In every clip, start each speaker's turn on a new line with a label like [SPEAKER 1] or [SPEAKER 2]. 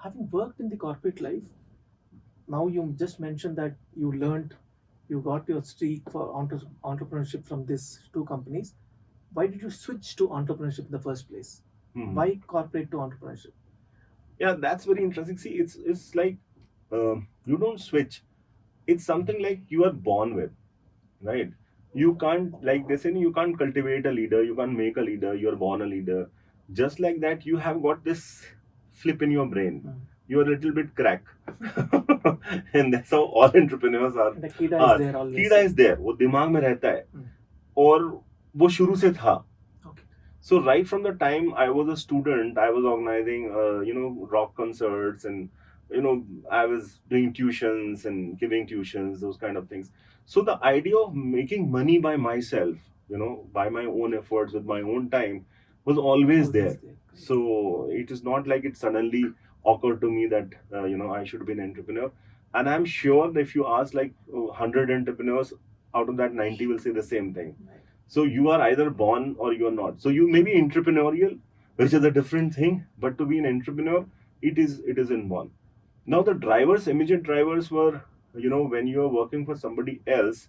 [SPEAKER 1] Having worked in the corporate life, now you just mentioned that you got your streak for entrepreneurship from these two companies. Why did you switch to entrepreneurship in the first place? Why corporate to entrepreneurship?
[SPEAKER 2] Yeah, that's very interesting. See, it's like you don't switch. It's something like you are born with, right? You can't, like they say, you can't cultivate a leader. You can't make a leader. You're born a leader. Just like that, you have got this flip in your brain. You're a little bit crack, and that's how all entrepreneurs are.
[SPEAKER 1] The कीड़ा is there always.
[SPEAKER 2] कीड़ा is there. वो दिमाग में रहता है और वो शुरू से था.
[SPEAKER 1] Okay.
[SPEAKER 2] So right from the time I was a student, I was organizing, rock concerts, and I was doing tuitions and giving tuitions, those kind of things. So the idea of making money by myself, by my own efforts with my own time, was always there. So it is not like it suddenly occurred to me that I should be an entrepreneur. And I'm sure that if you ask like 100 entrepreneurs, out of that 90 will say the same thing. So you are either born or you're not. So you may be entrepreneurial, which is a different thing, but to be an entrepreneur, it is inborn. Now the drivers, immediate drivers were, when you are working for somebody else,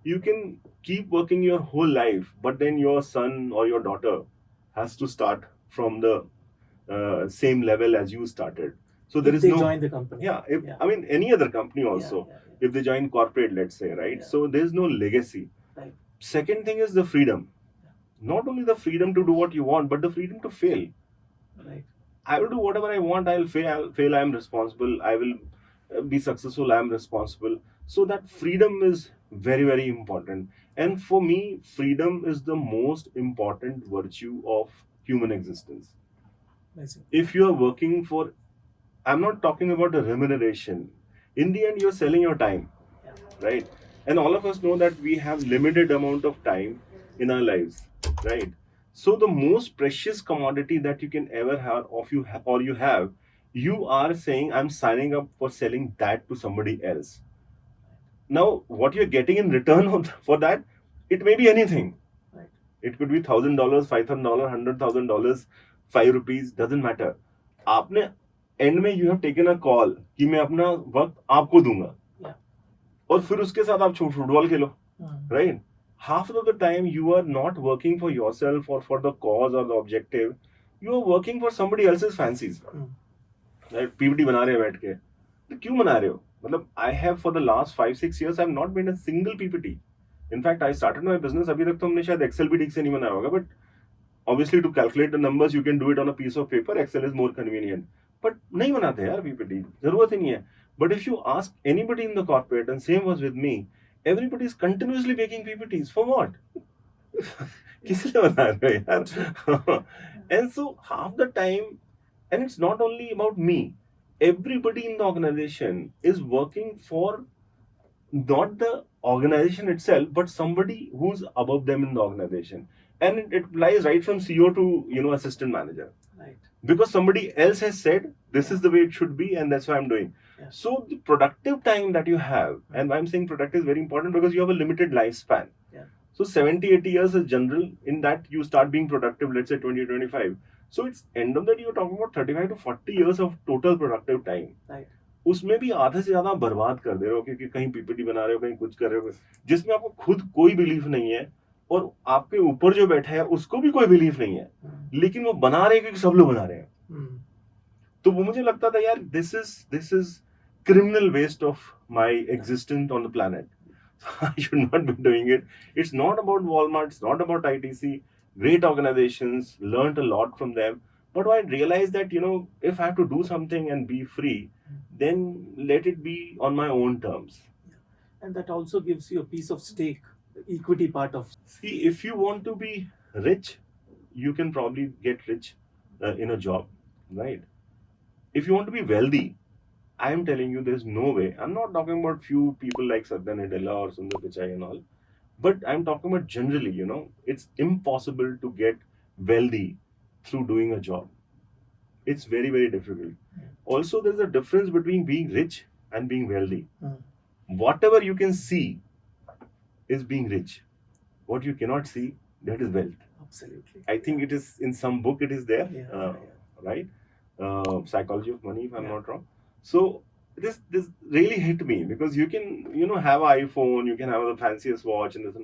[SPEAKER 2] you can keep working your whole life, but then your son or your daughter has to start from the same level as you started. So there
[SPEAKER 1] If
[SPEAKER 2] is
[SPEAKER 1] they
[SPEAKER 2] no
[SPEAKER 1] join the company.
[SPEAKER 2] Yeah, I mean any other company also. If they join corporate, let's say, right?
[SPEAKER 1] Yeah.
[SPEAKER 2] So there's no legacy.
[SPEAKER 1] Right.
[SPEAKER 2] Second thing is the freedom. Not only the freedom to do what you want, but the freedom to fail.
[SPEAKER 1] Right.
[SPEAKER 2] I will do whatever I want. I'll fail. I am responsible. I will be successful. I am responsible. So that freedom is very, very important. And for me, freedom is the most important virtue of human existence.
[SPEAKER 1] Amazing.
[SPEAKER 2] If you are working for, I'm not talking about the remuneration. In the end, you're selling your time, right? And all of us know that we have limited amount of time in our lives, right? So the most precious commodity that you can ever have of you or you have, you are saying, I'm signing up for selling that to somebody else. Now what you're getting in return for that, it may be anything.
[SPEAKER 1] Right.
[SPEAKER 2] It could be $1,000, $5,000, $100,000, ₹5, doesn't matter. आपने and में you have taken a call कि मैं अपना वक्त आपको दूंगा.
[SPEAKER 1] Yeah.
[SPEAKER 2] और फिर उसके साथ आप football Khelo, right? Half of the time you are not working for yourself or for the cause or the objective. You are working for somebody else's fancies. Right? PPT बना रहे हैं बैठ के, तो क्यों बना रहे हो? मतलब I have for the last 5-6 years I have not made a single PPT. In fact, I started my business. अभी तक तो हमने शायद Excel भी ठीक से नहीं बनाया होगा, but obviously to calculate the numbers you can do it on a piece of paper. Excel is more convenient. But नहीं बनाते यार PPT, जरूरत ही नहीं है. But if you ask anybody in the corporate, and same was with me, everybody is continuously making PPTs. For what? किस लिए बना रहे हो यार? And so half the time, and it's not only about me, everybody in the organization is working for not the organization itself, but somebody who's above them in the organization. And it applies right from CEO to assistant manager.
[SPEAKER 1] Right.
[SPEAKER 2] Because somebody else has said this is the way it should be, and that's what I'm doing. So the productive time that you have, and I'm saying productive is very important because you have a limited lifespan. So 70-80 years is general. In that you start being productive, let's say 20-25. So it's end of that you're talking about 35 to 40 years of total productive time.
[SPEAKER 1] Right.
[SPEAKER 2] उसमें भी आधे से ज्यादा बर्बाद कर दे रहे हो, क्योंकि कहीं पीपीटी बना रहे हो, कहीं कुछ कर रहे हो, जिसमें आपको खुद कोई बिलीफ नहीं है, और आपके ऊपर जो बैठा है उसको भी कोई बिलीफ नहीं है, लेकिन वो बना रहे हैं क्योंकि सब लोग बना रहे हैं. तो वो मुझे लगता था यार this is criminal waste of my existence on the planet. I should not be doing it. It's not about Walmart, it's not about ITC. Great organizations, learned a lot from them. But I realized that, if I have to do something and be free, then let it be on my own terms.
[SPEAKER 1] And that also gives you a piece of stake, the equity part of.
[SPEAKER 2] See, if you want to be rich, you can probably get rich in a job, right? If you want to be wealthy, I am telling you, there's no way. I'm not talking about few people like Satya Nadella or Sundar Pichai and all, but I'm talking about generally, it's impossible to get wealthy through doing a job. It's very, very difficult. Also, there's a difference between being rich and being wealthy. Whatever you can see is being rich. What you cannot see, that is wealth.
[SPEAKER 1] Absolutely.
[SPEAKER 2] I think it is in some book, it is there, right? Psychology of Money, if I'm
[SPEAKER 1] Yeah.
[SPEAKER 2] not wrong. So this really hit me, because you can have an iPhone, you can have the fanciest watch and this,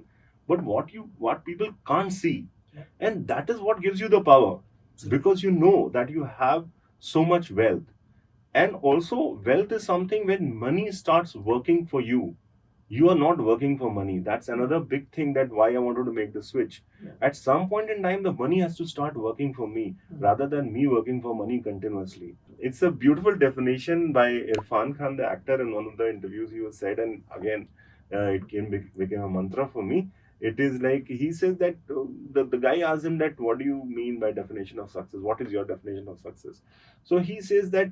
[SPEAKER 2] but what people can't see,
[SPEAKER 1] Yeah.
[SPEAKER 2] and that is what gives you the power,
[SPEAKER 1] Absolutely.
[SPEAKER 2] because you know that you have so much wealth. And also, wealth is something when money starts working for you. You are not working for money. That's another big thing, that why I wanted to make the switch.
[SPEAKER 1] Yeah.
[SPEAKER 2] At some point in time, the money has to start working for me rather than me working for money continuously. It's a beautiful definition by Irfan Khan, the actor, in one of the interviews he was said, and again, became a mantra for me. It is like he says that the guy asked him that, what do you mean by definition of success? What is your definition of success? So he says that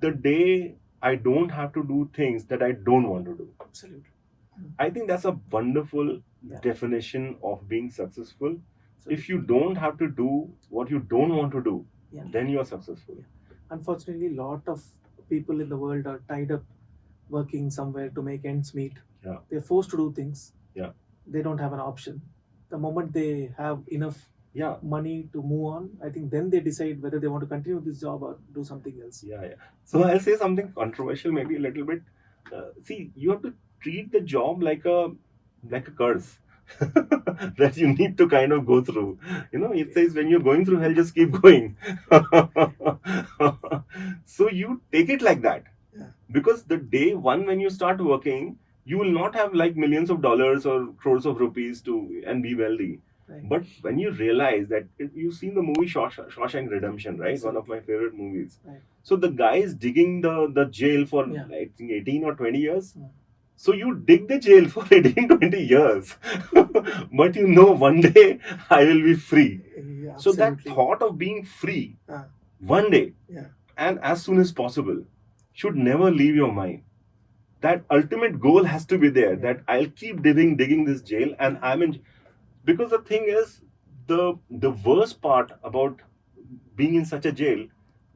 [SPEAKER 2] the day I don't have to do things that I don't want to do.
[SPEAKER 1] Absolutely.
[SPEAKER 2] I think that's a wonderful
[SPEAKER 1] Yeah.
[SPEAKER 2] definition of being successful.
[SPEAKER 1] So
[SPEAKER 2] If you don't have to do what you don't want to do,
[SPEAKER 1] Yeah.
[SPEAKER 2] then you are successful.
[SPEAKER 1] unfortunately, a lot of people in the world are tied up working somewhere to make ends meet.
[SPEAKER 2] Yeah.
[SPEAKER 1] They're forced to do things.
[SPEAKER 2] Yeah.
[SPEAKER 1] They don't have an option. The moment they have enough
[SPEAKER 2] Yeah.
[SPEAKER 1] money to move on, I think then they decide whether they want to continue this job or do something else.
[SPEAKER 2] Yeah. So I'll say something controversial, maybe a little bit. See, you have to treat the job like a curse that you need to kind of go through. It says when you're going through hell, just keep going. So you take it like that.
[SPEAKER 1] Yeah.
[SPEAKER 2] Because the day one when you start working, you will not have like millions of dollars or crores of rupees and be wealthy.
[SPEAKER 1] Right.
[SPEAKER 2] But when you realize that, you've seen the movie Shawshank Redemption, right?
[SPEAKER 1] Absolutely.
[SPEAKER 2] One of my favorite movies.
[SPEAKER 1] Right.
[SPEAKER 2] So the guy is digging the jail for
[SPEAKER 1] Yeah.
[SPEAKER 2] I think 18 or 20 years.
[SPEAKER 1] Yeah.
[SPEAKER 2] So you dig the jail for 18, 20 years. But one day I will be free.
[SPEAKER 1] Yeah,
[SPEAKER 2] So that
[SPEAKER 1] absolutely.
[SPEAKER 2] thought of being free
[SPEAKER 1] Ah.
[SPEAKER 2] one day,
[SPEAKER 1] Yeah.
[SPEAKER 2] and as soon as possible, should never leave your mind. That ultimate goal has to be there,
[SPEAKER 1] Yeah.
[SPEAKER 2] that I'll keep digging this jail, and
[SPEAKER 1] Yeah.
[SPEAKER 2] I'm in. Because the thing is, the worst part about being in such a jail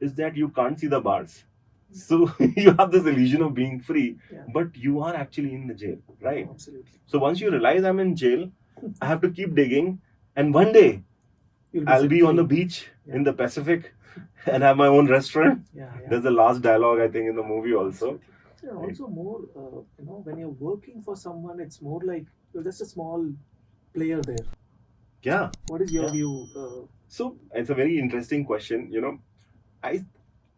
[SPEAKER 2] is that you can't see the bars. So you have this illusion of being free,
[SPEAKER 1] Yeah.
[SPEAKER 2] but you are actually in the jail, right?
[SPEAKER 1] Absolutely.
[SPEAKER 2] So once you realize I'm in jail, I have to keep digging, and one day
[SPEAKER 1] You'll
[SPEAKER 2] I'll
[SPEAKER 1] set
[SPEAKER 2] be on
[SPEAKER 1] free.
[SPEAKER 2] the beach
[SPEAKER 1] Yeah.
[SPEAKER 2] in the Pacific and have my own restaurant.
[SPEAKER 1] Yeah.
[SPEAKER 2] There's the last dialogue, I think, in the movie also.
[SPEAKER 1] Absolutely. Yeah, also more, when you're working for someone, it's more like you're just a small player there.
[SPEAKER 2] Yeah.
[SPEAKER 1] What is your
[SPEAKER 2] Yeah.
[SPEAKER 1] view?
[SPEAKER 2] So it's a very interesting question.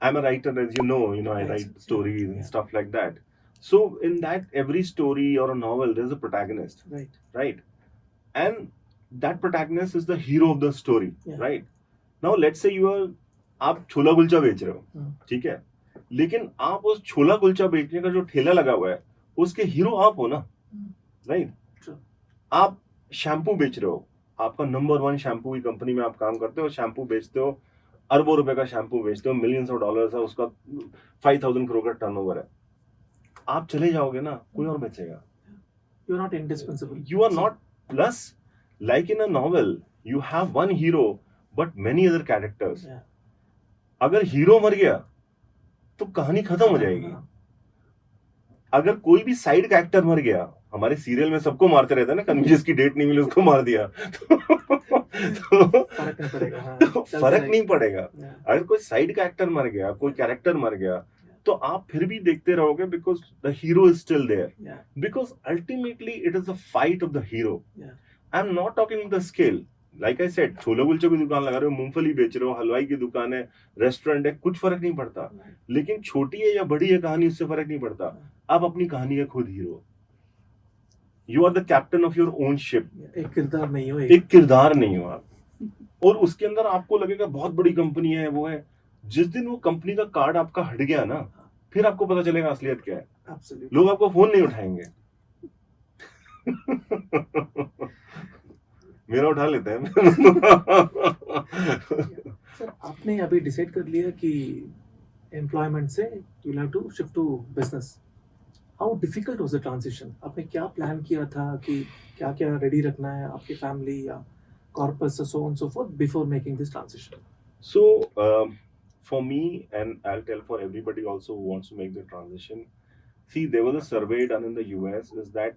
[SPEAKER 2] I'm a writer, as you know. I
[SPEAKER 1] Right.
[SPEAKER 2] write stories
[SPEAKER 1] Yeah.
[SPEAKER 2] and stuff like that. So in that, every story or a novel, there's a protagonist,
[SPEAKER 1] Right.
[SPEAKER 2] right? And that protagonist is the hero of the story,
[SPEAKER 1] Yeah.
[SPEAKER 2] right? Now let's say आप छोला कुलचा बेच रहे हो,
[SPEAKER 1] हम्म।
[SPEAKER 2] ठीक है, लेकिन आप उस छोला कुलचा बेचने का जो ठेला लगा हुआ है, उसके हीरो आप हो ना, राइट?
[SPEAKER 1] True.
[SPEAKER 2] आप शैम्पू बेच रहे हो, आपका नंबर 1 शैम्पू की कंपनी में आप काम करते हो, शैम्पू बेचते हो, अरबों रुपए का शैम्पू बेचते हो, मिलियंस ऑफ डॉलर्स है उसका, 5000 करोड़ का टर्नओवर है, आप चले जाओगे ना, कोई और बेचेगा.
[SPEAKER 1] You're not indispensable.
[SPEAKER 2] You are not. Plus, like in a novel, you have one hero but many other characters.
[SPEAKER 1] Yeah.
[SPEAKER 2] अगर हीरो मर गया तो कहानी खत्म हो जाएगी. अगर कोई भी साइड कैरेक्टर मर गया, हमारे सीरियल में सबको मारते रहते हैं ना, कन्वीनियंस की डेट नहीं मिली उसको मार दिया, तो फर्क नहीं पड़ेगा. अगर कोई साइड कैरेक्टर मर गया, कोई कैरेक्टर मर गया, तो आप फिर भी देखते रहोगे, because the hero is still there. Because ultimately it is the fight of the hero. I am not talking the scale. Like I said, chole kulche की दुकान लगा रहे हो, मूंगफली बेच रहे हो, हलवाई की दुकान है, रेस्टोरेंट है, कुछ फर्क नहीं पड़ता. लेकिन छोटी है या बड़ी है कहानी, उससे फर्क नहीं पड़ता. आप अपनी कहानी के खुद hero. You are the captain of your own ship.
[SPEAKER 1] एक किरदार नहीं हो.
[SPEAKER 2] एक किरदार नहीं हो आप. और उसके अंदर आपको लगेगा बहुत बड़ी कंपनी है, वो है. जिस दिन वो कंपनी का कार्ड आपका हट गया ना, फिर आपको पता चलेगा असलियत क्या है.
[SPEAKER 1] Absolutely.
[SPEAKER 2] लोग आपको फोन नहीं उठाएंगे. मेरा उठा लेते हैं.
[SPEAKER 1] सर, आपने अभी डिसाइड कर लिया कि एम्प्लॉयमेंट से you will have to shift to business. How difficult was the transition? आपने क्या प्लान किया था कि क्या क्या रेडी रखना है आपकी फैमिली या corpus so on so fourth before making this transition?
[SPEAKER 2] So, for me, and I'll tell for everybody also who wants to make the transition, see, there was a survey done in the US, is that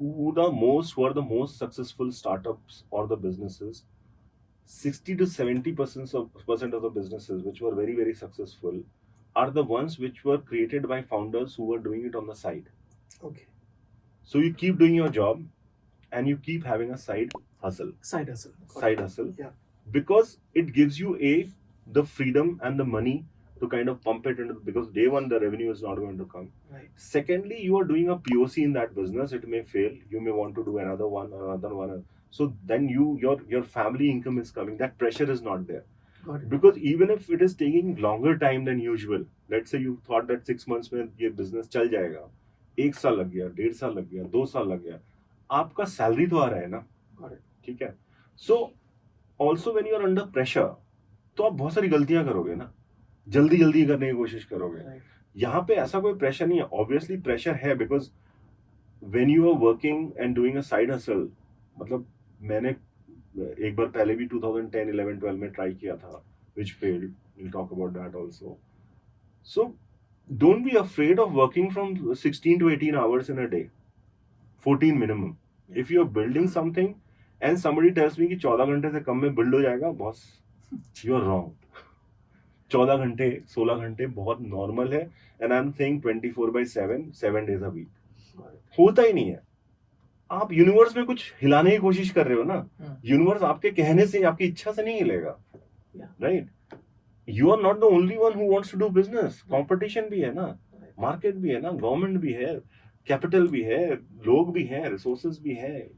[SPEAKER 2] who are the most successful startups or the businesses, 60 to 70% of the businesses which were very, very successful are the ones which were created by founders who were doing it on the side.
[SPEAKER 1] Okay.
[SPEAKER 2] So you keep doing your job and you keep having a side hustle.
[SPEAKER 1] Side hustle. Got
[SPEAKER 2] Side
[SPEAKER 1] it.
[SPEAKER 2] hustle.
[SPEAKER 1] Yeah.
[SPEAKER 2] Because it gives you the freedom and the money to kind of pump it into, because day one the revenue is not going to come.
[SPEAKER 1] Right.
[SPEAKER 2] Secondly, you are doing a POC in that business. It may fail. You may want to do another one. So then your family income is coming. That pressure is not there.
[SPEAKER 1] Got it.
[SPEAKER 2] Because even if it is taking longer time than usual, let's say you thought that 6 months में ये business चल जाएगा, 1 साल लग गया, 1.5 साल लग गया, 2 साल लग गया, आपका सैलरी तो आ रहा है ना.
[SPEAKER 1] Got it.
[SPEAKER 2] ठीक है. So also when you are under pressure, तो आप बहुत सारी गलतियां करोगे ना, जल्दी जल्दी करने की कोशिश करोगे.
[SPEAKER 1] Right.
[SPEAKER 2] यहाँ पे ऐसा कोई प्रेशर नहीं है. ऑब्वियसली प्रेशर है, because when you are working and doing a side hustle, मतलब मैंने एक बार पहले भी 2010, 11, 12 में ट्राई किया था, which failed. We'll talk about that also. So don't be afraid of working from 16 to 18 hours in a day, 14 minimum. If you're building something and somebody tells me कि 14 घंटे से कम में बिल्ड हो जाएगा, बॉस, you are wrong. 14 घंटे 16 घंटे बहुत normal है. And I am saying 24/7 7 days a week. होता ही नहीं है. आप यूनिवर्स में कुछ हिलाने की कोशिश कर रहे हो ना. यूनिवर्स आपके कहने से, आपकी इच्छा से नहीं हिलेगा. Right. You are not the only one who wants to do business. Competition भी है ना, मार्केट भी है ना, गवर्नमेंट भी है, कैपिटल भी है, लोग भी हैं, रिसोर्सेज भी है,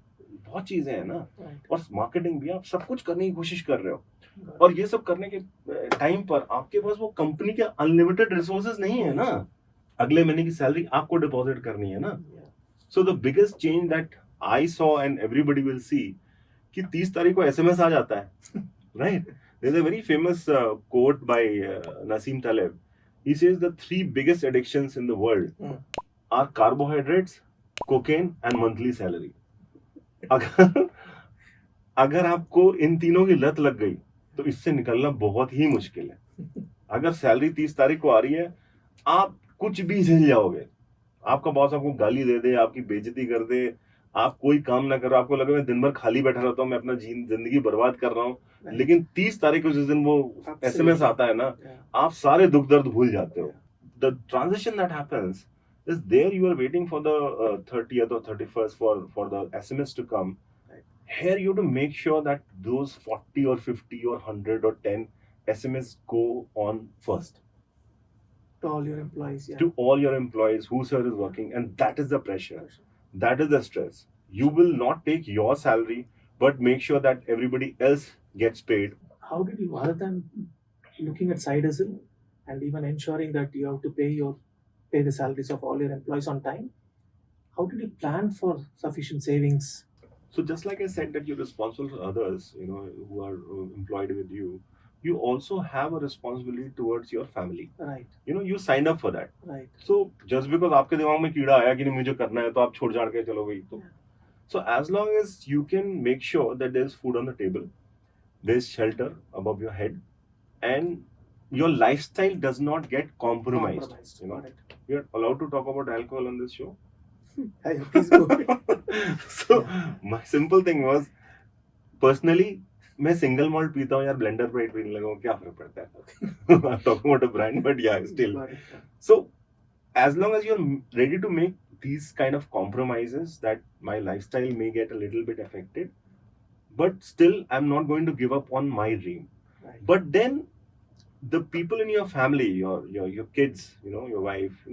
[SPEAKER 2] बहुत चीजें हैं ना, और मार्केटिंग भी. आप सब कुछ करने की कोशिश कर रहे हो, और ये सब करने के टाइम पर आपके पास वो कंपनी के अनलिमिटेड रिसोर्सेज नहीं है ना. अगले महीने की सैलरी आपको डिपॉजिट करनी है ना. So the biggest change that I saw and everybody will see कि 30 तारीख को एसएमएस आ जाता है. Right. There is a very famous quote by Nassim Taleb. He says the 3 biggest addictions in the world are carbohydrates, cocaine and monthly salary. अगर आपको इन तीनों की लत लग गई तो इससे निकलना बहुत ही मुश्किल है. अगर सैलरी 30 तारीख को आ रही है, आप कुछ भी झेल जाओगे. आपका बॉस आपको गाली दे दे, आपकी बेइज्जती कर दे, आप कोई काम ना करो, आपको लगे मैं दिन भर खाली बैठा रहता हूँ, मैं अपना जिंदगी बर्बाद कर रहा हूँ. लेकिन 30 तारीख को जिस दिन वो एसएमएस आता है ना, आप सारे दुख दर्द भूल जाते हो. The transition that happens is there. You are waiting for the 30th or 31st for the SMS to come. Here you have to make sure that those 40 or 50 or 100 or 10 SMS go on first.
[SPEAKER 1] To all your employees. Yeah.
[SPEAKER 2] To all your employees, whosoever is working, and that is the pressure. That is the stress. You will not take your salary, but make sure that everybody else gets paid.
[SPEAKER 1] How did you, other than looking at side hustle and even ensuring that you have to pay the salaries of all your employees on time, how did you plan for sufficient savings?
[SPEAKER 2] So just like I said that you're responsible for others, who are employed with you, you also have a responsibility towards your family.
[SPEAKER 1] Right.
[SPEAKER 2] You signed up for that.
[SPEAKER 1] Right.
[SPEAKER 2] So just because आपके दिमाग में कीड़ा आया कि नहीं मुझे करना है, तो आप छोड़ छाड़ के चलो भाई. तो so as long as you can make sure that there's food on the table, there's shelter above your head, and your lifestyle does not get compromised. You're allowed to talk about alcohol on this show.
[SPEAKER 1] Please go.
[SPEAKER 2] So my simple thing was, personally, मैं single malt पीता हूँ यार. Blender पे पीने लगा हूँ, क्या फर्क पड़ता है. I'm talking about a brand, but yeah, still. So as long as you're ready to make these kind of compromises, that my lifestyle may get a little bit affected, but still I'm not going to give up on my dream.
[SPEAKER 1] Right.
[SPEAKER 2] But then the people in your family, your kids, your wife,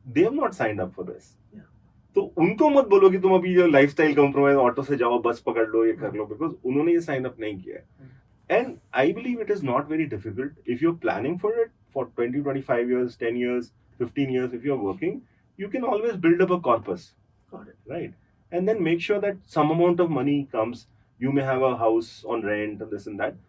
[SPEAKER 2] they have not signed up for this.
[SPEAKER 1] Yeah.
[SPEAKER 2] तो उनको मत बोलो कि तुम अभी ये lifestyle compromise, auto से जाओ, बस पकड़ लो, ये कर लो, बिकॉज उन्होंने ये साइन अप नहीं किया है. And I believe it is not very difficult if you are planning for it for 20-25 years, 10 years, 15 years. If you are working, you can always build up a corpus.
[SPEAKER 1] Got it.
[SPEAKER 2] Right? And then make sure that some amount of money comes. You may have a house on rent and this and that.